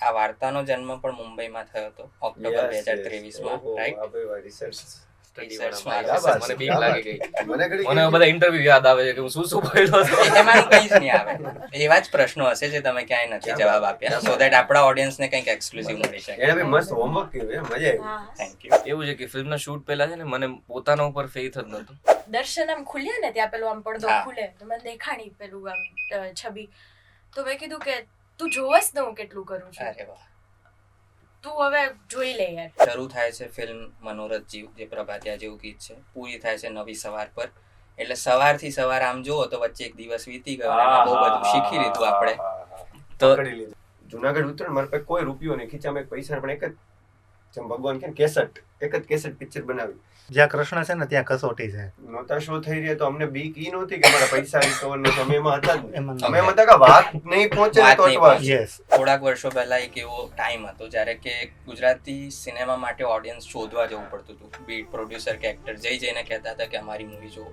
આ વાર્તાનો જન્મ પણ મુંબઈમાં થયો હતો ઓક્ટોબર 2023માં, રાઈટ? મને બીક લાગી ગઈ. મને બધા ઇન્ટરવ્યુ યાદ આવે છે કે હું શું બોલ્યો હતો. એમાં કંઈ જ નહીં આવે. એવા જ પ્રશ્નો હશે જે તમે ક્યાંય નથી જવાબ આપ્યા, સો દેટ આપણા ઓડિયન્સને કંઈક એક્સક્લુઝિવ મળી શકે. એને બી મસ્ત હોમવર્ક કર્યું, મજા આવી. Thank you. એવું છે કે ફિલ્મના શૂટ પહેલા છે ને મને પોતાના ઉપર ફેથ જ નહોતું. દર્શન આમ ખુલ્યા ને ત્યાં પેલું આમ પડદો ખુલે તો મને દેખાણી પેલું આમ છબી, તો મેં કીધું કે તું જોવસ ને હું કેટલું કરું છું, અરે વાહ. તું હવે જોઈ લે યાર. શરૂ થાય છે ફિલ્મ મનોરથ જીવ, જે પ્રભાતિયા જેવું ગીત છે, પૂરી થાય છે નવી સવાર પર. એટલે સવારથી સવાર આમ જુઓ તો વચ્ચે એક દિવસ વીતી ગયો અને બહુ બધું શીખી લીધું આપણે. તો જુનાગઢ ઉતરણ મારા પાસે કોઈ રૂપિયો નહીં, ખીચામાં એક પૈસા પણ એક જ, જેમ ભગવાન કે કેસેટ, એક જ કેસેટ પિક્ચર બનાવી. જ્યાં કૃષ્ણ છે ને ત્યાં કસોટી છે. નહોતા શો થઈ રહ્યા તો અમને બીક ઈ નહોતી કે મારા પૈસા રિકવર નો સમયમાં હતા જ એમાં અમે એમ હતા કે વાત નહીં પહોંચે વાત તો નહીં અટવાસ. પહોંચે. યસ. થોડાક વર્ષો પહેલા એક એવો ટાઈમ હતો જ્યારે કે ગુજરાતી સિનેમા માટે ઓડિયન્સ શોધવા જવું પડતું હતું. બીટ પ્રોડ્યુસર કે એક્ટર જઈને કહેતા હતા કે અમારી મૂવી જુઓ.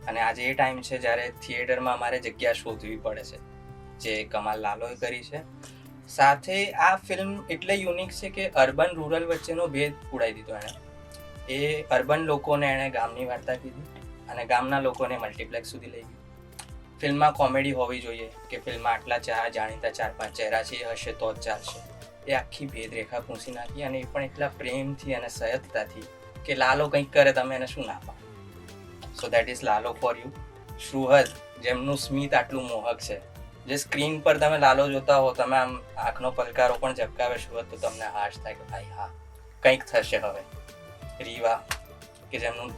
અને આજે એ ટાઈમ છે જ્યારે થિયેટરમાં અમારે જગ્યા શોધવી પડે છે, જે કમાલ લાલોએ કરી છે. સાથે આ ફિલ્મ એટલે યુનિક છે કે અર્બન રૂરલ વચ્ચેનો ભેદ ઉડાવી દીધો એણે. એ અર્બન લોકોને એણે ગામની વાર્તા કીધી અને ગામના લોકોને મલ્ટીપ્લેક્સ સુધી લઈ ગયું. ફિલ્મમાં કોમેડી હોવી જોઈએ કે ફિલ્મમાં આટલા જાણીતા 4-5 ચહેરા છે એ હશે તો જ ચાલશે. એ આખી ભેદરેખા પૂછી નાખી, અને એ પણ એટલા પ્રેમથી અને સહજતાથી કે લાલો કંઈક કરે તમે એને શું ના પાડો. So that is Lalo for you. Shruhad, જેમનું સ્મિત આટલું મોહક છે, જે સ્ક્રીન પર તમે લાલો જોતા હો, તમે આમ આંખનો પલકારો પણ ઝબકાવે શ્રુહદ તો તમને હાશ થાય કે ભાઈ હા કંઈક થશે હવે. રીવા, કે જેમનું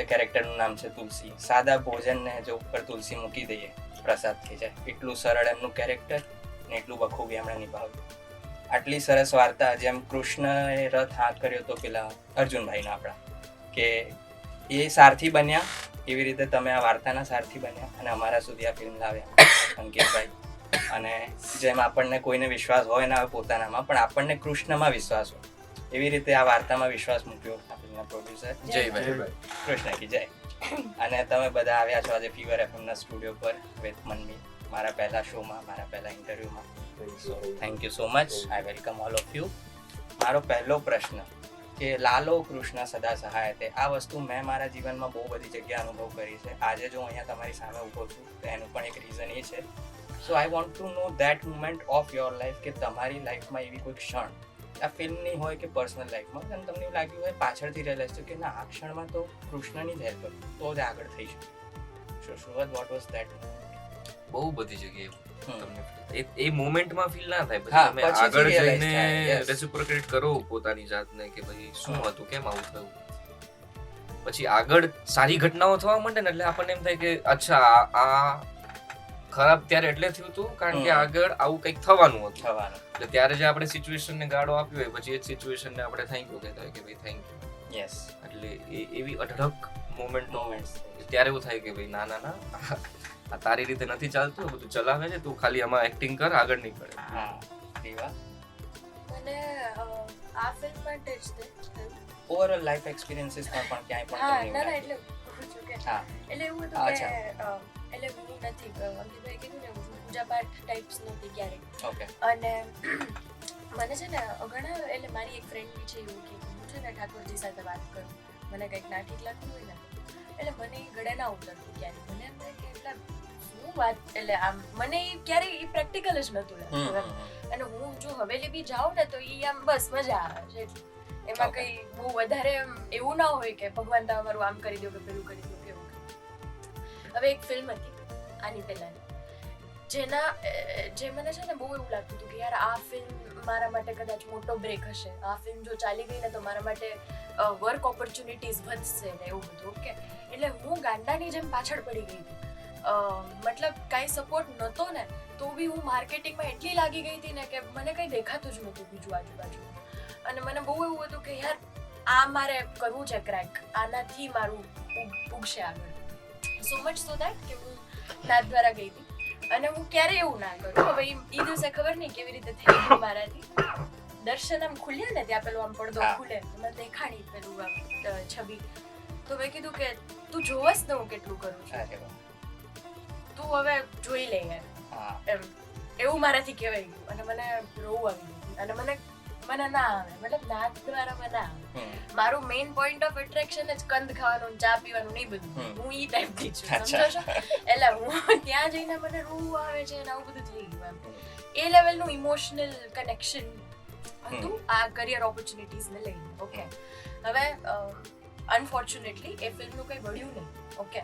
કેરેક્ટરનું નામ છે તુલસી, સાદા ભોજનને જો ઉપર તુલસી મૂકી દઈએ પ્રસાદ થઈ જાય, એટલું સરળ એમનું કેરેક્ટર ને એટલું બખૂબી એમણે નિભાવ્યું. આટલી સરસ વાર્તા, જેમ કૃષ્ણએ રથ હાંક કર્યો તો પેલા અર્જુનભાઈનો આપણા, કે એ સારથી બન્યા, એવી રીતે તમે આ વાર્તાના સારથી બન્યા અને અમારા સુધી આ ફિલ્મ લાવ્યા અંકિતભાઈ. અને જેમ આપણને કોઈને વિશ્વાસ હોય ના હોય પોતાનામાં, પણ આપણને કૃષ્ણમાં વિશ્વાસ હોય, એવી રીતે આ વાર્તામાં વિશ્વાસ મૂક્યો આ ફિલ્મના પ્રોડ્યુસર જયભાઈ. કૃષ્ણ કી જય. અને તમે બધા આવ્યા છો આજે ફીવર એફએમના સ્ટુડિયો પર વિથ મનમી, મારા પહેલા શોમાં, મારા પહેલા ઇન્ટરવ્યુમાં. Thank you so much. I welcome all of you. મારો પહેલો પ્રશ્ન કે લાલો કૃષ્ણ સદા સહાય તે, આ વસ્તુ મેં મારા જીવનમાં બહુ બધી જગ્યાએ અનુભવ કરી છે. આજે જો અહીંયા તમારી સામે ઊભો છું તો એનું પણ એક રીઝન એ છે. So I want to know that moment of your life, કે તમારી લાઈફમાં એવી કોઈ ક્ષણ, આ ફિલ્મની હોય કે પર્સનલ લાઈફમાં, અને તમને એવું લાગ્યું હોય પાછળથી રિયલાઇઝ થયું કે ના આ ક્ષણમાં તો કૃષ્ણની જ હેલ્પ કરી તો જ આગળ થઈ શકે. સો શ્રુહદ, વોટ વોઝ દેટ? બહુ બધી જગ્યાએ તમને એ મોમેન્ટમાં ફીલ ના થાય, હા, પછી તમે પછીથી આગળ realize જઈને થાય, yes. રેસિપ્રોકેટ કરો પોતાની જાતને કે ભાઈ શું હતું, કેમ આવું થયું. પછી આગળ સારી ઘટનાઓ થવા માંડે ને એટલે આપણને એમ થાય કે અચ્છા આ ખરાબ ત્યારે એટલે થયું હતું કારણ કે આગળ આવું કંઈક થવાનું હતું. થવાનું. એટલે ત્યારે જે આપણે સિચ્યુએશનને ગાળો આપ્યો હોય પછી એ સિચ્યુએશનને આપણે થેન્ક યુ કહેતા હોય કે ભાઈ થેન્ક યુ. યસ. એટલે એવી અઢળક મોમેન્ટો Moments. ત્યારે એવું થાય કે ભાઈ ના ના ના આ તારી રીતે નથી ચાલતું, બધું ચલાવે છે, તું ખાલી આમાં એક્ટિંગ કર, આગળ નહીં કરે. હા. રીવા, મને આ ફિલ્મ માટે જ થયું. ઓવરઓલ લાઈફ એક્સપિરિયન્સીસમાં પણ ક્યાંય પણ હા, તમને ના એવું ના, લાગ્યું? એટલે પૂછું કે હા. એટલે એવું હતું કે એટલે હું નથી અંકિતભાઈ કીધું ને હું પૂજા પાઠ ટાઈપ્સ નહોતી ક્યારેય. ઓકે. અને મને છે ને ઘણા, એટલે મારી એક ફ્રેન્ડ બી છે એવું કે હું છે ને ઠાકોરજી સાથે વાત કરું, મને કંઈક ના ઠીક લાગતું હોય ને એટલે મને એ ગળે ના ઉતરતું ક્યારે. મને એમ થાય કે એટલે શું વાત, એટલે આમ મને ક્યારેય એ પ્રેક્ટિકલ જ નહોતું લાગતું. અને હું જો હવેલી બી જાઉં ને તો એ આમ બસ મજા આવે છે, એમાં Okay. કંઈ બહુ વધારે એવું ના હોય કે ભગવાન તમે મારું આમ કરી દો કે પેલું કરી દો કે એવું. હવે એક ફિલ્મ હતી આની પહેલાની, જે મને છે ને બહુ એવું લાગતું હતું કે યાર આ ફિલ્મ મારા માટે કદાચ મોટો બ્રેક હશે, આ ફિલ્મ જો ચાલી ગઈ ને તો મારા માટે વર્ક ઓપોર્ચ્યુનિટીઝ વધશે ને એવું બધું. ઓકે, એટલે હું ગાંડાની જેમ પાછળ પડી ગઈ હતી. મતલબ કાંઈ સપોર્ટ નહોતો ને તો બી હું માર્કેટિંગમાં એટલી લાગી ગઈ હતી ને કે મને કંઈ દેખાતું જ નહોતું બીજું આજુબાજુ. અને મને બહુ એવું હતું કે યાર આ મારે કરવું છે ક્રેક, આનાથી મારું ઉગશે આગળ. સો મચ સો દેટ કે હું નાત દ્વારા ગઈ હતી અને હું ક્યારેય એવું ના કરું. હવે એ દિવસે ખબર નહીં કેવી રીતે થઈ ગયું મારાથી. દર્શન આમ ખુલ્યા ને ત્યાં પેલું આમ પડદો ખુલે તો મને દેખાણી પેલું આમ છબી, તો મેં કીધું કે તું જોવસ ને હું કેટલું કરું છું, અરે વાહ. તું હવે જોઈ લે યાર. હા. એમ એવું મારાથી કહેવાય ગયું અને મને રોવું આવી ગયું. અને મને ના આવે, મતલબ નાચ દ્વારા મને ના આવે. હમ. મારું મેઇન પોઈન્ટ ઓફ એટ્રેક્શન જ કંદ ખાવાનું, ચા પીવાનું નહીં બધું. હું ઈ ટાઈપની છું, અચ્છા. સમજો છો? એટલે હું ત્યાં જઈને મને રૂ આવે છે ને આવું બધું થઈ ગયું એમ. એ લેવલનું ઇમોશનલ કનેક્શન હતું આ કરિયર ઓપોર્ચ્યુનિટીઝને લઈને. ઓકે, હવે અનફોર્ચ્યુનેટલી એ ફિલ્મનું કંઈ મળ્યું નહીં. ઓકે,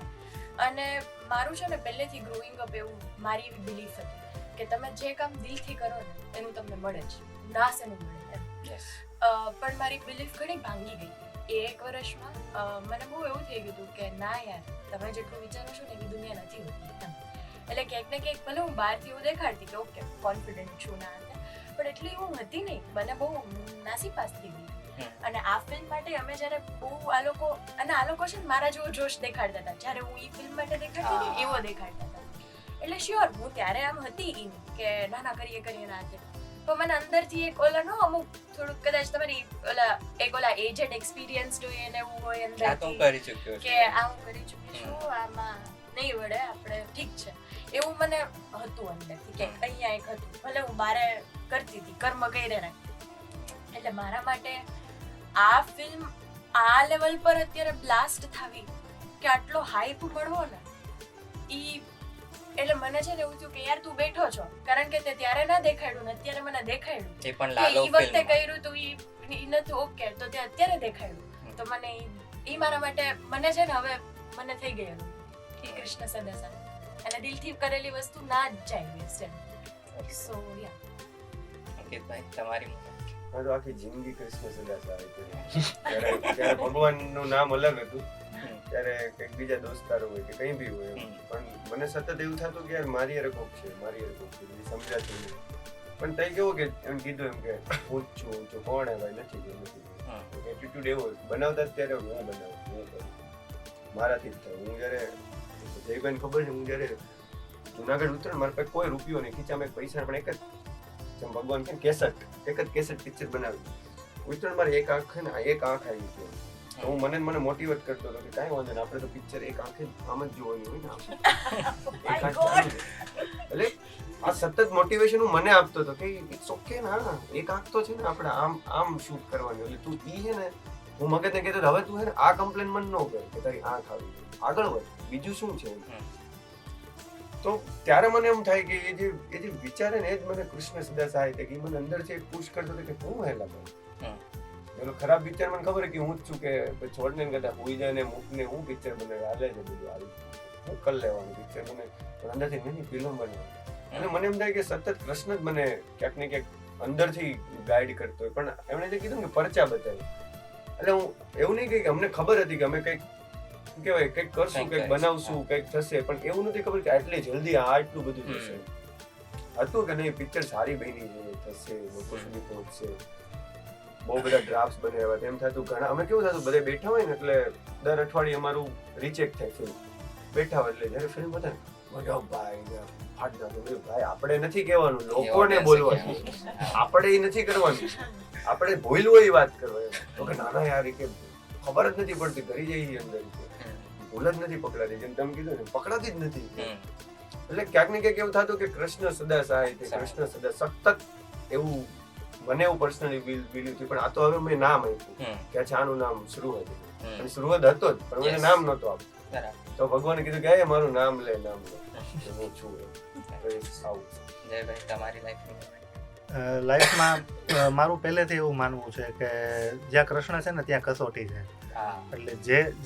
અને મારું છે ને પહેલેથી ગ્રોઈંગ અપ એવું મારી એવી બિલીફ હતી કે તમે જે કામ દિલથી કરો ને એનું તમને મળે જ, ના શેનું મળે એમ. Yes. પણ મારી બિલીફ ઘણી ભાંગી ગઈ એ 1 વર્ષમાં. મને બહુ એવું થઈ ગયું હતું કે ના યાર, તમે જેટલું વિચારો છો ને એવી દુનિયા નથી હોતી એમ. એટલે ક્યાંક ને ક્યાંક ભલે હું બહારથી એવું દેખાડતી કે ઓકે કોન્ફિડન્ટ છું ના હતા, પણ એટલી હું હતી નહીં. મને બહુ નાસીપાસ થઈ ગઈ. અને આ ફિલ્મ માટે અમે જ્યારે બહુ આ લોકો છે ને મારા જેવો જોશ દેખાડતા હતા જ્યારે હું એ ફિલ્મ માટે દેખાડતી હતી એવો દેખાડતા હતા. એટલે શ્યોર હું ત્યારે આમ હતી ઈ કે ના ના કરીએ ના તે, પણ મને અંદરથી એક અમુક થોડુંક કદાચ તમારી ઓલા એજડ એક્સપિરિયન્સ જોઈએ ને એવું હોય આ તો હું અંદરથી કરી ચૂક્યો કે આ હું કરી ચૂકી છું, આમાં નહીં વળે, આપણે ઠીક છે એવું મને હતું અંદરથી કે અહીંયા એક હતું. ભલે હું બારે કરતી હતી, કર્મ કર્યા રાખતી. એટલે મારા માટે આ ફિલ્મ આ લેવલ પર અત્યારે બ્લાસ્ટ થવી કે આટલો હાઈપ મળવો ને ઈ, એટલે મને છે ને એવું થયું કે યાર તું બેઠો છો કારણ કે તે ત્યારે ના દેખાડ્યું ને અત્યારે મને દેખાડ્યું. એ પણ કે લાલો ઈ વખતે ફિલ્મ કર્યું તું ઈ નતું ઓકે તો તે અત્યારે દેખાડ્યું. તો મને ઈ મારા માટે મને છે ને હવે મને થઈ ગયેલું કે કૃષ્ણ સદા સાથે અને દિલથી કરેલી વસ્તુ ના જ જાય વેસ્ટ એમ. સો યા. અંકિતભાઈ તમારી મારે તો આખી જિંદગી કૃષ્ણ સદા સહાય કરી. ત્યારે ભગવાનનું નામ અલગ હતું, ત્યારે કંઈક બીજા દોસ્તારો હોય કે કંઈ બી હોય, પણ મને સતત એવું થતું કે યાર મારી હારે કોક છે એ સમજાતું નહીં. પણ તઈ કેવું કે એમ કીધું એમ કે હું જ છું કોણ હે ભાઈ, નથી ગયું એટીટ્યુડ એવો બનાવતા જ ત્યારે હું બનાવું, હું કરું, મારાથી જ થાય. હું જ્યારે જયભાઈને ખબર છે, હું જ્યારે જુનાગઢ ઉતરે મારા પાસે કોઈ રૂપિયો નહીં, ખીચામાં એક પૈસા પણ એક જ ભગવાન કે એક જ કેસેટ પિક્ચર બનાવ્યું ઉતરણ મારે એક આંખ ને એક આંખ આવી ગયો. હું મને મોટિવેટ કરતો હતો કે કાંઈ વાંધો નહીં, આપણે તો પિક્ચર એક આંખે આમ જ જોવાની હોય ને, એક આંખ ચાલુ છે. એટલે આ સતત મોટિવેશન હું મને આપતો હતો કે ઇટ્સ ઓકે ના, એક આંખ તો છે ને આપણે આમ શૂટ કરવાની. એટલે તું ઈ છે ને, હું મગજને કહેતો હવે તું છે ને આ કમ્પ્લેન મન ન કર કે તારી આંખ આવી ગઈ, આગળ વધ, બીજું શું છે. તો ત્યારે મને એમ થાય કે એ જે વિચારે ને એ જ મને કૃષ્ણ સદા સહાય કે મને અંદરથી એક પુશ કરતો હતો કે હું હેલા ભાઈ પેલો ખરાબ પિક્ચર મને ખબર કે હું જ છું કે છોડને કરતા હોઈ જાય ને મૂકને હું પિક્ચર બનાવી હાલે છે બધું આવી હું કરી લેવાનું પિક્ચર મને અંદરથી નહીં ફિલ્મ બનાવવાની. અને મને એમ થાય કે સતત કૃષ્ણ જ મને ક્યાંક ને ક્યાંક અંદરથી ગાઈડ કરતો હોય. પણ એમણે જે કીધું કે પરચા બતાવી, એટલે હું એવું નહીં કે અમને ખબર હતી કે અમે કંઈક કહેવાય કંઈક કરશું, કંઈક બનાવશું, કંઈક થશે, પણ એવું નથી ખબર કે આટલી જલ્દી આટલું બધું થશે. હતું કે નહીં પિક્ચર સારી બની છે, થશે, લોકો સુધી પહોંચશે, બહુ બધા ડ્રાફ્ટ બનાવ્યા. તેમ થતું ઘણા અમે કેવું થતું બધે બેઠા હોય ને એટલે દર અઠવાડિયે અમારું રિચેક થાય ફિલ્મ બેઠા હોય એટલે જ્યારે ફિલ્મ બતાવે વડાવ ભાઈ ફાટ નાખો ભાઈ, આપણે નથી કહેવાનું, લોકોને બોલવાનું, આપણે એ નથી કરવાનું, આપણે ભૂલ હોય એ વાત કરવાની. તો કે નાના યાર કે ખબર જ નથી પડતી કરી જઈએ અંદર, ભૂલ જ નથી પકડાતી, જેમ તમે કીધું ને પકડાતી જ નથી. એટલે ક્યાંક ને ક્યાંક એવું થતું કે કૃષ્ણ સદા સહાય છે, કૃષ્ણ સદા સતત એવું મને એવું પર્સનલી બિલીવ થયું. પણ આ તો હવે મેં નામ આપ્યું કે અચ્છા આનું નામ શરૂઆત હતું, અને શરૂઆત હતો જ પણ મને નામ નહોતું આપ્યું. તો ભગવાને કીધું કે મારું નામ લે હું છું આવું. જયભાઈ તમારી લાઈફમાં મારું પહેલેથી એવું માનવું છે કે જ્યાં કૃષ્ણ છે ને ત્યાં કસોટી છે. એટલે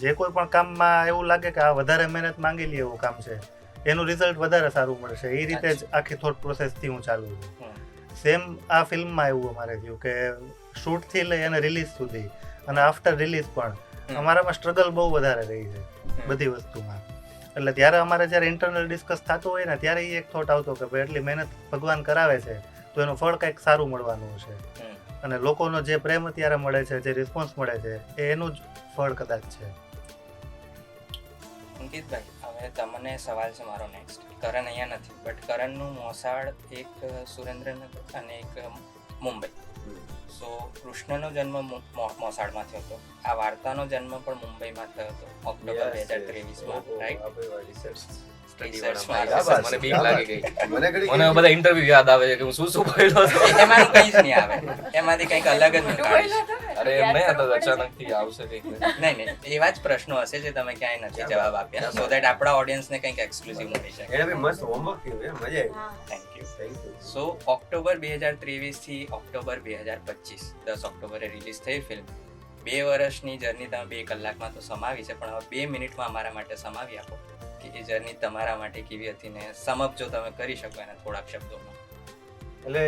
જે કોઈ પણ કામમાં એવું લાગે કે આ વધારે મહેનત માંગી લે એવું કામ છે, એનું રિઝલ્ટ વધારે સારું મળશે, એ રીતે જ આખી થોટ પ્રોસેસથી હું ચાલુ છું. સેમ આ ફિલ્મમાં એવું અમારે થયું કે શૂટથી લઈ અને રિલીઝ સુધી અને આફ્ટર રિલીઝ પણ અમારામાં સ્ટ્રગલ બહુ વધારે રહી છે બધી વસ્તુમાં. એટલે ત્યારે અમારે જ્યારે ઇન્ટરનલ ડિસ્કસ થતું હોય ને ત્યારે એ એક થોટ આવતો કે ભાઈ એટલી મહેનત ભગવાન કરાવે છે તો એનું ફળ કંઈક સારું મળવાનું છે, અને લોકોનો જે પ્રેમ અત્યારે મળે છે, જે રિસ્પોન્સ મળે છે એ એનું જ ફળ કદાચ છે. અંકિતભાઈ હવે તમને સવાલ છે મારો નેક્સ્ટ. કરણ અહીંયા નથી, બટ કરણનું મોસાળ એક સુરેન્દ્રનગર અને એક મુંબઈ. સો કૃષ્ણનો જન્મ મોસાળમાં થયો હતો, આ વાર્તાનો જન્મ પણ મુંબઈમાં થયો હતો ઓક્ટોબર 2023માં, રાઈટ? સ્ટડી Research વાળા માં મને બીક લાગી ગઈ. મને ઘડી મને બધા ઇન્ટરવ્યુ યાદ આવે છે કે હું શું શું બોલ્યો હતો. એમાં કંઈ જ નહીં આવે, એમાંથી કંઈક અલગ જ નીકાળીશ. અરે એમ નહીં, આ તો અચાનક થી આવશે કંઈક. નહીં એવા જ પ્રશ્નો હશે જે તમે ક્યાંય નથી જવાબ આપ્યા, સો દેટ આપણા ઓડિયન્સને કંઈક એક્સક્લુઝિવ મળી શકે. એને બી મસ્ત હોમવર્ક કર્યું, મજા આવી. હા. Thank you. Thank you. So October 2023 થી ઓક્ટોબર 2025, 10 ઓક્ટોબરે રિલીઝ થઈ ફિલ્મ. 2 વર્ષની જર્ની તમે 2 કલાકમાં તો સમાવી છે, પણ હવે 2 મિનિટમાં અમારા માટે સમાવી આપો કે એ જર્ની તમારા માટે કેવી હતી ને સમપ જો તમે કરી શકો એના થોડાક શબ્દોમાં. એટલે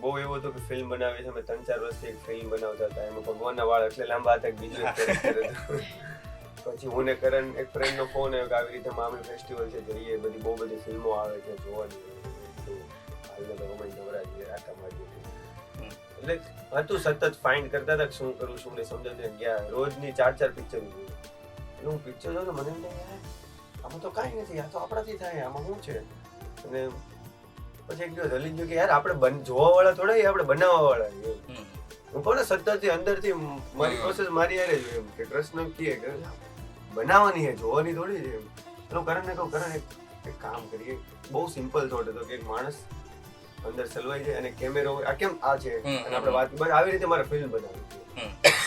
બહુ એવું હતું કે ફિલ્મ બનાવી છે, અમે 3-4 વર્ષથી એક ફિલ્મ બનાવતા હતા. એમાં ભગવાનના વાળ એટલે લાંબા હતા કે બીજું એક character હતું. પછી હું ને કરણ એક ફ્રેન્ડ નો ફોન આવ્યો કે આવી રીતે મામી ફેસ્ટિવલ છે, જઈએ, બધી બહુ બધી ફિલ્મો આવે છે જોવાની. હાલને તો અમે નવરાજી આટા મારીએ. એટલે હતું સતત ફાઇન્ડ કરતા હતા કે શું કરું શું નહીં સમજાતું ગયા. રોજની 4-4 પિક્ચર જોયું. એટલે હું પિક્ચર જોઉં તો મને એમ થાય યાર આમાં તો કાંઈ નથી, આ તો આપણાથી થાય, આમાં શું છે. અને પછી એક દિવસ હલી ગયો કે યાર આપણે જોવા વાળા થોડા આપણે બનાવવા વાળા. હું પણ સતત અંદરથી મારી પ્રોસેસ મારી યારે જ એમ કે કૃષ્ણ કહે કે બનાવવાની છે, જોવાની થોડી છે એમ. એનું કરણને કહું, કરણ એક કામ કરીએ. બહુ સિમ્પલ થોટ હતો કે એક માણસ અંદર સલવાઈ જાય અને કેમેરો આ કેમ આ છે અને આપણે વાત બસ આવી રીતે મારે ફિલ્મ બનાવી છે.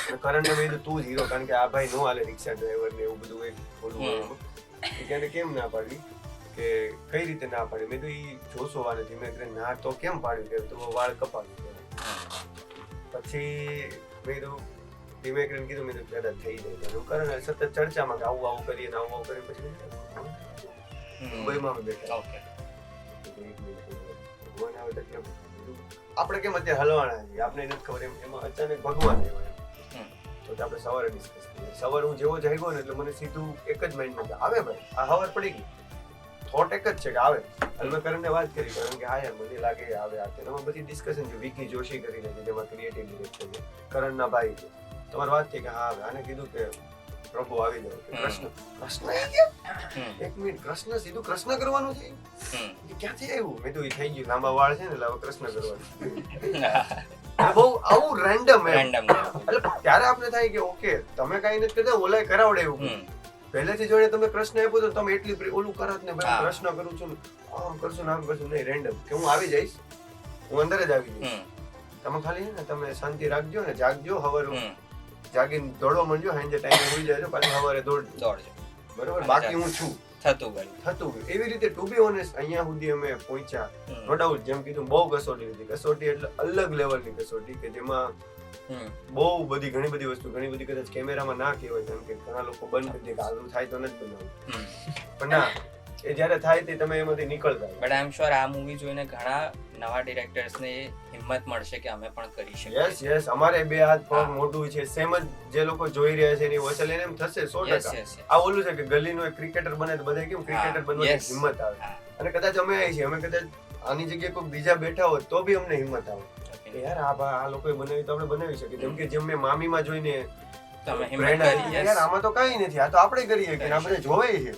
અને કરણને મેં કીધું તું જ હીરો, કારણ કે આ ભાઈ નો હાલે રિક્ષા ડ્રાઈવર ને એવું બધું એક થોડું એને કેમ ના પાડવી કે કઈ રીતે ના પાડી. મેં તો ઈ જોશો વાળે ધીમે કરીને ના તો કેમ પાડ્યું કે તો વાળ કપાવી. પછી મેં તો ધીમે કરીને કીધું મેં તો કદાચ થઈ જાય. હું કરણ સતત ચર્ચામાં કે આવું કરીએ ને આવું કરીએ. પછી મુંબઈમાં અમે બેઠા. ભગવાન આવે તો કેમ આપણે કેમ અત્યારે હલવાના છીએ, આપણે નથી ખબર એમાં અચાનક ભગવાન આવ્યા તો આપણે સવારે ડિસ્કસ કરીએ. સવારે હું જેવો જાગ્યો ને એટલે મને સીધું એક જ માઇન્ડમાં આવે ભાઈ આ ખબર પડી ગઈ. થોટ એક જ છે કે આવે. અને મેં કરણને વાત કરી, કારણ કે હા યાર મને લાગે આવે આ તેમાં બધી ડિસ્કશન છે. વિકી જોશી કરીને છે જેમાં ક્રિએટિવ ડિરેક્ટર છે, કરણના ભાઈ છે. તમારી વાત થઈ કે હા આવે. આને કીધું કે પ્રભુ આવી જાવ કે કૃષ્ણ આવી ગયા. એક મિનિટ કૃષ્ણ સીધું કૃષ્ણ કરવાનું છે ક્યાંથી આવ્યું? મેં તો એ થઈ ગયું લાંબા વાળ છે ને એટલે હવે કૃષ્ણ કરવાનું. બહુ આવું રેન્ડમ એટલે ત્યારે આપણે થાય કે ઓકે તમે કઈ નથી કરતા, ઓલાય કરાવડે એવું. પહેલેથી જોડે તમે કૃષ્ણ આપ્યો તો તમે એટલી ઓલું કરત ને ભાઈ કૃષ્ણ કરું છું આમ કરશું ને આમ કરશું. નહીં, રેન્ડમ કે હું આવી જઈશ, હું અંદર જ આવી જઈશ. તમે ખાલી છે ને તમે શાંતિ રાખજો ને જાગજો. હવારે જાગીને દોડવા માંડજો, સાંજે ટાઈમે હોઈ જાય પાછું સવારે દોડજો. બરોબર, બાકી હું છું. થતું ગયું એવી રીતે. ટુ બી ઓનેસ્ટ અહીંયા સુધી અમે પહોંચ્યા. નો ડાઉટ જેમ કીધું બહુ કસોટી હતી. કસોટી એટલે અલગ લેવલની કસોટી કે જેમાં બહુ બધી ઘણી બધી વસ્તુ ઘણી બધી કદાચ કેમેરામાં ના કહેવાય. જેમ કે ઘણા લોકો બંધ કરી દે કે આવું થાય તો નથી બનાવવું, પણ ના એ જ્યારે થાય તે તમે એમાંથી નીકળતા. બટ આઈ એમ શ્યોર આ મૂવી જોઈને ઘણા નવા ડિરેક્ટર્સને હિંમત મળશે કે અમે પણ કરી શકીએ. યસ અમારે બે હાથ પગ મોટું છે સેમ જ. જે લોકો જોઈ રહ્યા છે એની વસલ એને એમ થશે 100%. આ ઓલું છે કે ગલીનો એક ક્રિકેટર બને તો બધા કેમ ક્રિકેટર બનવાની હિંમત આવે. અને કદાચ અમે આવી છીએ, અમે કદાચ આની જગ્યાએ કોઈ બીજા બેઠા હોત તો બી અમને હિંમત આવે કે યાર આ લોકોએ બનાવી તો આપણે બનાવી શકીએ. જેમ કે જેમ મેં મામીમાં જોઈને યાર આમાં તો કઈ નથી, આ તો આપણે કરીએ કે આપણે જોવે છે.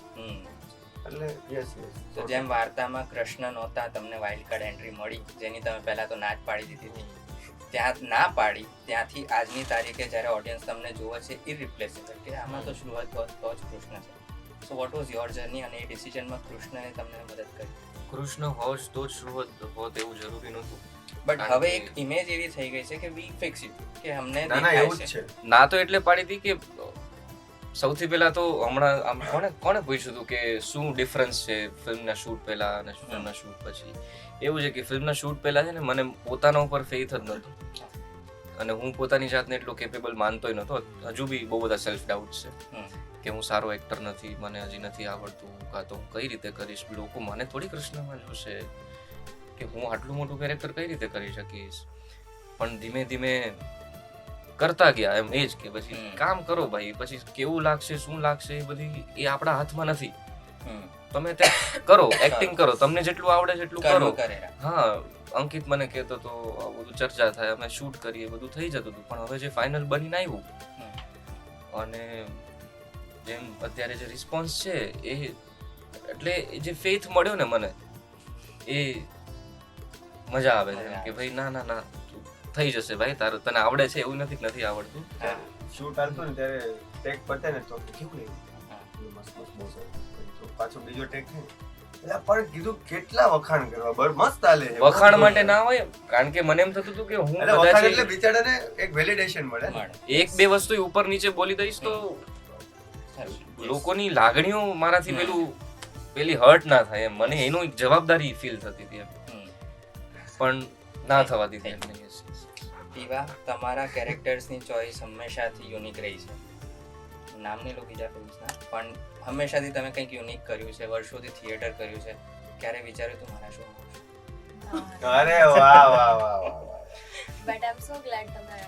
એટલે યસ તો જેમ વાર્તામાં કૃષ્ણ નહોતા, તમને વાઇલ્ડ કાર્ડ એન્ટ્રી મળી જેની તમે પહેલા તો ના જ પાડી દીધી હતી. ત્યાં ના પાડી ત્યાંથી આજની તારીખે જ્યારે ઓડિયન્સ તમને જોવે છે ઇરરિપ્લેસેબલ કે આમાં તો શું હોય તો જ કૃષ્ણ છે. So what was your journey અને એ ડિસિઝનમાં કૃષ્ણએ તમને મદદ કરી? કૃષ્ણ હોત તો જ શું હોત એવું જરૂરી નહોતું. બટ હવે એક ઇમેજ એવી થઈ ગઈ છે કે વી ફિક્સ ઇટ કે અમને એવું જ છે. ના તો એટલે પાડી હતી કે સૌથી પહેલા તો હમણાં કોને પૂછ્યું હતું કે શું ડિફરન્સ છે ફિલ્મના શૂટ પહેલા અને ફિલ્મના શૂટ પછી. એવું છે કે ફિલ્મના શૂટ પહેલા છે ને મને પોતાના ઉપર ફેથ જ નહોતો અને હું પોતાની જાતને એટલો કેપેબલ માનતોય નહોતો. હજુ બી બહુ બધા સેલ્ફ ડાઉટ છે કે હું સારો એક્ટર નથી, મને હજી નથી આવડતું, કાં તો કઈ રીતે કરીશ, લોકો મને થોડી કૃષ્ણમાં જોશે કે હું આટલું મોટું કેરેક્ટર કઈ રીતે કરી શકીશ. પણ ધીમે ધીમે કરતા ગયા એમ એ જ કે પછી કામ કરો ભાઈ, પછી કેવું લાગશે શું લાગશે એ બધી એ આપણા હાથમાં નથી. તમે તે કરો, એક્ટિંગ કરો, તમને જેટલું આવડે છે એટલું કરો. હા, અંકિત મને કહેતો તો આ બધું ચર્ચા થાય, અમે શૂટ કરીએ, બધું થઈ જતું હતું. પણ હવે જે ફાઇનલ બનીને આવ્યું અને જેમ અત્યારે જે રિસ્પોન્સ છે એ એટલે જે ફેથ મળ્યો ને મને એ મજા આવે છે કે ભાઈ ના થઈ જશે ભાઈ, તારું તને આવડે છે એવું નથી આવડતું. શૂટ હાલતું ને ત્યારે ટેક પતે ને તો કેવું નહીં મસ્ત બહુ સારું. તો પાછો બીજો ટેક થાય એટલે પણ કીધું કેટલા વખાણ કરવા મસ્ત હાલે છે. વખાણ માટે ના હોય, કારણ કે મને એમ થતું હતું કે હું એટલે વખાણ એટલે કદાચ બિચારાને એક વેલિડેશન મળે ને. એક બે વસ્તુ ઉપર નીચે બોલી દઈશ તો લોકોની લાગણીઓ મારાથી પેલી હર્ટ ના થાય એમ. મને એનો એક જવાબદારી ફીલ થતી હતી એમ. પણ ના થવા દીધી એમને. ટીવા, તમારા કેરેક્ટર્સની ચોઇસ હંમેશાથી યુનિક રહી છે. નામ નહીં લો બીજા ફિલ્મ્સના, પણ હંમેશાથી તમે કંઈક યુનિક કર્યું છે, વર્ષોથી થિયેટર કર્યું છે. ક્યારે વિચાર્યું તું મારા શોમાં અરે વાહ વાહ વાહ વાહ. But I am so glad તમે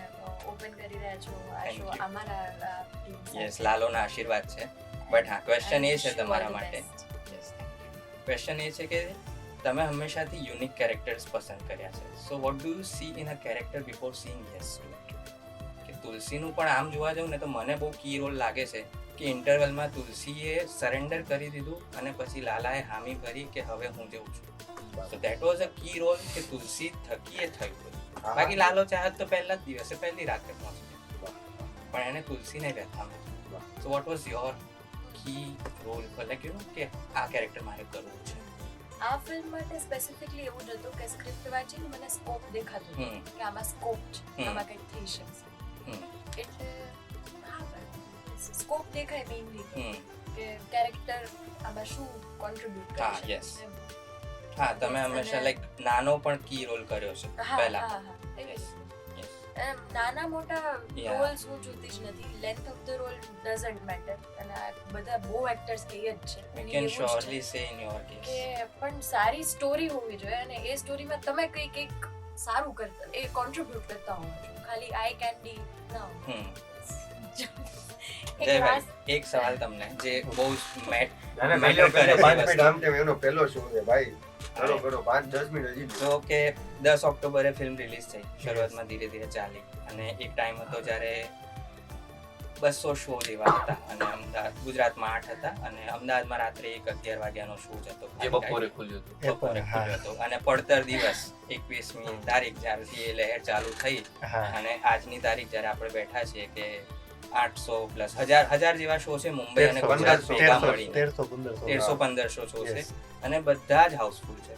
ઓપન કરી રહ્યા છો આ Thank શો you. અમારા યસ, લાલોના આશીર્વાદ છે. બટ હા, ક્વેશ્ચન એ છે તમારા માટે, ક્વેશ્ચન એ છે કે તમે હંમેશાથી યુનિક કેરેક્ટર્સ પસંદ કર્યા છે. So what do you see in a character before seeing yes to it? કે તુલસીનું પણ આમ જોવા જાઉં ને તો મને બહુ કી રોલ લાગે છે કે ઇન્ટરવલમાં તુલસીએ સરેન્ડર કરી દીધું અને પછી લાલાએ હામી ભરી કે હવે હું જઉં છું. So that was a key role કે તુલસી થકી એ થયું બધું. બાકી લાલો ચાહત તો પહેલા જ દિવસે પહેલી રાતે પહોંચી ગયો, પણ એને તુલસીને વ્યથામાં. So what was your key role like you know કે આ કેરેક્ટર મારે કરવું છે? આ ફિલ્મ માટે સ્પેસિફિકલી એવું જ હતું કે સ્ક્રિપ્ટ વાંચીને મને સ્કોપ દેખાતો હતો કે આમાં સ્કોપ છે, આમાં કંઈક થઈ શકશે. એટલે હા, સ્કોપ દેખાય મેઇનલી કે કેરેક્ટર આમાં શું કોન્ટ્રીબ્યુટ કરે હા, છે. yes. હા, તમે હંમેશા લાઈક નાનો પણ કી રોલ કર્યો છે પહેલા. નાના મોટા Yeah. રોલ્સ હું જોતી જ નથી. Length of the role doesn't matter. અને આ બધા બહુ એક્ટર્સ કહે જ છે We અને can એવું જ surely છે say in your કે case. પણ સારી સ્ટોરી હોવી જોઈએ અને એ સ્ટોરીમાં તમે કંઈક સારું કરતા એ કોન્ટ્રીબ્યુટ કરતા હોવો જોઈએ. ખાલી આઈ કેન્ડી ના હોવું. હમ. એક જયભાઈ, last એક સવાલ તમને જે બહુ મેટ અને મેટર કરે છે 5 મિનિટ વસ્તુ. આમ તેમ એનો પહેલો શો છે ભાઈ. કરો કરો 5-10 મિનિટ હજી. તો કે 10 ઓક્ટોબરે ફિલ્મ રિલીઝ થઈ. શરૂઆતમાં ધીરે ધીરે ચાલી અને એક ટાઈમ હતો જ્યારે 200 શો જેવા હતા અને અમદાવાદ ગુજરાતમાં 8 હતા અને અમદાવાદમાં રાત્રે 1-11 વાગ્યાનો શો જ હતો. જે બપોરે ખુલ્યું હતું. બપોરે ખુલ્યો હતો અને પડતર દિવસ 21મી તારીખ જ્યારથી એ લહેર ચાલુ થઈ હા અને આજની તારીખ જ્યારે આપણે બેઠા છીએ કે 800 પ્લસ હજાર જેવા શો છે મુંબઈ અને ગુજરાત ભેગા મળીને. 1300-1500 શો છે અને બધા જ હાઉસફુલ છે.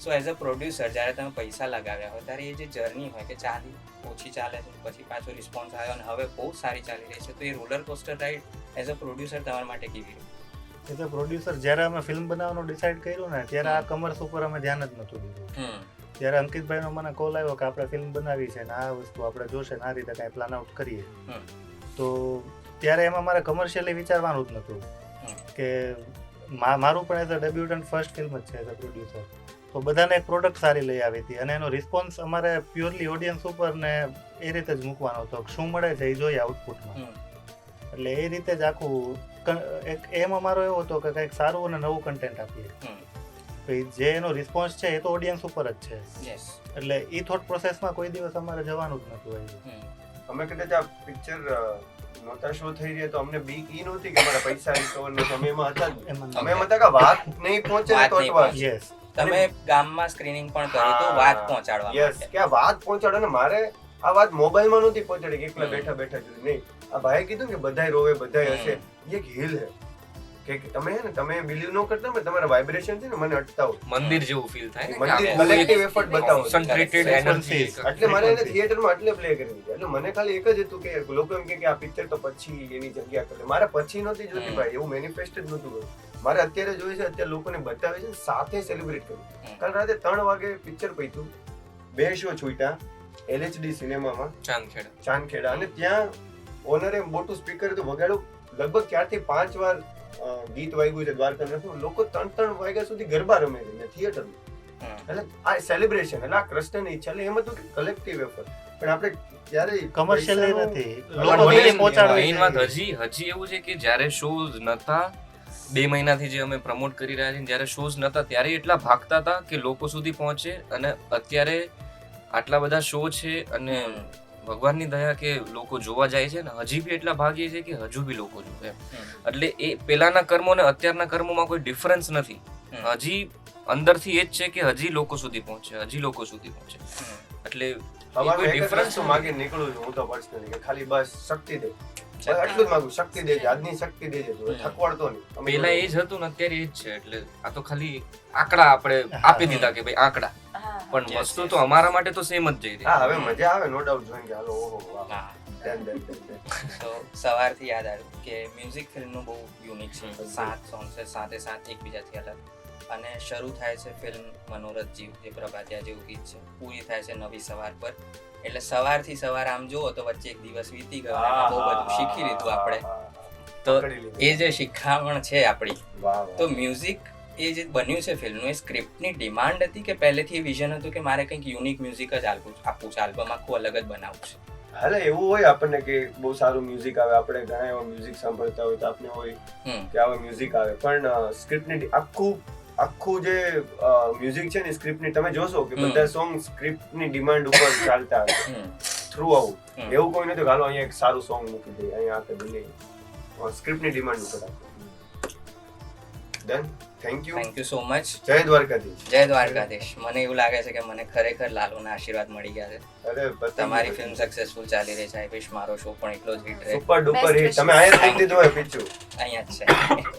સો એઝ અ પ્રોડ્યુસર જ્યારે તમે પૈસા લગાવ્યા હોય ત્યારે એ જે જર્ની હોય કે ચાલી ઓછી ચાલે છે પછી પાછો રિસ્પોન્સ આવ્યો અને હવે બહુ સારી ચાલી રહી છે, તો એ roller coaster ride as a producer તમારા માટે કેવી રહી? એઝ અ પ્રોડ્યુસર જ્યારે અમે ફિલ્મ બનાવવાનું ડિસાઈડ કર્યું ને ત્યારે આ કમર્સ ઉપર અમે ધ્યાન જ નહોતું દીધું. ત્યારે અંકિતભાઈનો મને કોલ આવ્યો કે આપણે ફિલ્મ બનાવી છે ને આ વસ્તુ આપણે જોશે ને આ રીતે કાંઈ પ્લાન આઉટ કરીએ. તો ત્યારે એમાં મારે કમર્શિયલી વિચારવાનું જ નહોતું કે મારું પણ એઝ અ ડેબ્યુટન્ટ ફર્સ્ટ ફિલ્મ જ છે એઝ અ પ્રોડ્યુસર. તો બધાને એક પ્રોડક્ટ સારી લઈ આવી હતી અને એનો રિસ્પોન્સ અમારે પ્યોરલી ઓડિયન્સ ઉપર ને એ રીતે જ મૂકવાનો હતો. શું મળે છે એ જોઈએ આઉટપુટમાં. એટલે એ રીતે જ આખું એક એમ અમારો એવો હતો કે કંઈક સારું અને નવું કન્ટેન્ટ આપીએ. જે એનો રિસ્પોન્સ છે એ તો ઓડિયન્સ ઉપર જ છે. એટલે એ થોટ પ્રોસેસમાં કોઈ દિવસ અમારે જવાનું જ નહોતું. અમે કદાચ આ પિક્ચર નહોતા શો થઈ રહ્યા તો અમને બીક ઈ નહોતી કે મારા પૈસા રિકવર નો અમે એમાં હતા જ. અમે એમ હતા કે વાત નહીં પહોંચે ને તો અટવાશ. યસ, તમે ગામમાં સ્ક્રીનિંગ પણ કર્યું તો વાત પહોંચાડવા યસ, માટે. કે આ વાત પહોંચાડો ને મારે આ વાત મોબાઈલમાં નહોતી પહોંચાડી કે એકલા બેઠા બેઠા જોઈ નહીં. આ ભાઈ કીધું કે બધાય રોવે બધાય હશે, એ એક હિલ હે કે તમે હે ને તમે બિલીવ ન કરતા ને તમારા વાઇબ્રેશન છે ને મને અટકાવો. મંદિર જેવું ફીલ થાય ને કે મંદિર આખું collective effort બતાવો. concentrated energy. એટલે મારે એને થિયેટરમાં એટલે પ્લે કરવી છે. એટલે મને ખાલી એક જ હતું કે લોકો એમ કે આ પિક્ચર તો પછી એની જગ્યા કરે. મારે પછી નહોતી જોતી ભાઈ, એવું મેનિફેસ્ટ જ નહોતું કર્યું. મારે અત્યારે જોઈએ છે, અત્યારે લોકોને બતાવે છે સાથે સેલિબ્રેટ કરવું. કાલ રાતે 3 વાગે પિક્ચર પૈતું, 2 શો છૂટ્યા LHD સિનેમામાં ચાંદખેડા અને ત્યાં ઓનરે મોટું સ્પીકર હતું વગાડ્યું. લગભગ 4 થી 5 વાર ગીત વાગ્યું છે દ્વારકા નથી. લોકો 3 વાગ્યા સુધી ગરબા રમે છે થિયેટરમાં. એટલે આ સેલિબ્રેશન, એટલે આ કૃષ્ણની ઈચ્છા. એટલે એમ હતું કે કલેક્ટિવ એફર્ટ. પણ આપણે ત્યારે કમર્શિયલી નથી, લોકો લોકો સુધી પહોંચાડવી મેઇન વાત હજી એવું છે કે જ્યારે શોઝ નતા 2 મહિનાથી જે અમે પ્રમોટ કરી રહ્યા છીએ, જ્યારે શોઝ નતા ત્યારે એટલા ભાગતા હતા કે લોકો સુધી પહોંચે. અને અત્યારે આટલા બધા શો છે અને ભગવાનની દયા કે લોકો જોવા જાય છે ને હજી બી એટલા ભાગીએ છે કે હજુ બી લોકો જોવે. એટલે એ પેલાના કર્મો ને અત્યારના કર્મોમાં કોઈ ડિફરન્સ નથી. હજી અંદરથી એ જ છે કે હજી લોકો સુધી પહોંચે એટલે અમારું કોઈ એક જ difference વસ્તુ માગી નીકળું છું હું તો પર્સનલી કે ખાલી બસ શક્તિ દે, બસ એટલું જ માંગુ, શક્તિ દેજે, આજની શક્તિ દેજે, તું થકવાડતો નહીં. અમે પેલા એ જ હતું ને અત્યારે એ જ છે. એટલે આ તો ખાલી આંકડા આપણે આપી દીધા કે ભાઈ આંકડા, હા પણ Yes, વસ્તુ yes. તો અમારા માટે તો સેમ જ જઈ રહી. હા હવે મજા આવે નો ડાઉટ જોઈને કે હાલો ઓહો વાહ હા ડન. તો સવારથી યાદ આવ્યું કે મ્યુઝિક ફિલ્મનું બહુ યુનિક છે. 7 સોંગ છે, સાથે સાત એકબીજાથી અલગ. અને શરૂ થાય છે ફિલ્મ મનોરથ જીવ, જે પ્રભાતિયા જેવું ગીત છે, પૂરી થાય છે નવી સવાર પર. એટલે સવારથી સવાર આમ જુઓ તો વચ્ચે એક દિવસ વીતી ગયો અને બહુ બધું શીખી લીધું આપણે. તો એ જે શિખામણ છે આપણી, તો મ્યુઝિક એ જે બન્યું છે ફિલ્મનું, એ સ્ક્રિપ્ટની ડિમાન્ડ હતી કે પહેલેથી વિઝન હતું કે મારે કંઈક યુનિક મ્યુઝિક જ આપવું છે, આલ્બમ આખું અલગ જ બનાવવું છે? હાલે એવું હોય આપણને કે બહુ સારું મ્યુઝિક આવે, આપણે ઘણા એવા મ્યુઝિક સાંભળતા હોય તો આપણે હોય કે આવા મ્યુઝિક આવે, પણ સ્ક્રિપ્ટની આખું જે મ્યુઝિક છે ને સ્ક્રિપ્ટની તમે જોશો કે બધા સોંગ સ્ક્રિપ્ટની ડિમાન્ડ ઉપર ચાલતા હશે થ્રુ આઉટ. એવું કોઈ નથી કે હાલો અહીંયા એક સારું સોંગ મૂકી દઈએ, અહીંયા આ કરી દઈએ, સ્ક્રિપ્ટની ડિમાન્ડ ઉપર. Done, thank you so much. જય દ્વારકાધીશ. જય દ્વારકાધીશ. મને એવું લાગે છે કે મને ખરેખર લાલુના આશીર્વાદ મળી ગયા છે. અરે તમારી ફિલ્મ સક્સેસફુલ ચાલી રહી છે. આઈ વિશ મારો શો પણ એટલો જ હિટ રહે. Super duper hit. તમે અહીંયા જ મૂકી દીધું હોય પિક્ચર. અહીંયા જ છે.